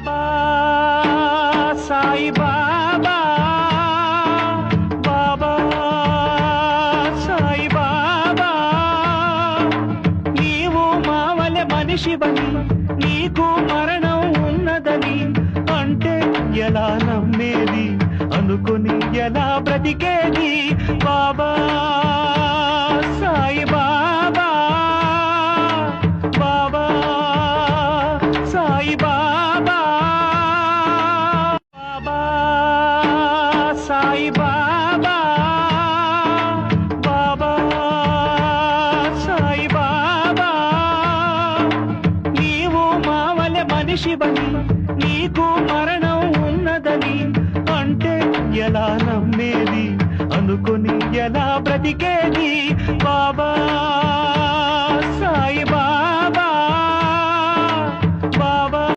బాబా సాయి బాబా, బాబా సాయి బాబా, నీవు మావలె మనిషివని, నీకు మరణం ఉన్నదని అంటే ఎలా నమ్మేది, అనుకుని ఎలా బ్రతికేది. బాబా సాయి బాబా, బాబా సాయి బాబా, బాబా సాయి బాబా, బాబా సాయి బాబా, నీవు మావలె మనిషివని, నీకు మరణం ఉన్నదని అంటే ఎలా నమ్మేది, అనుకుని ఎలా బ్రతికేది. బాబా సాయి బాబా.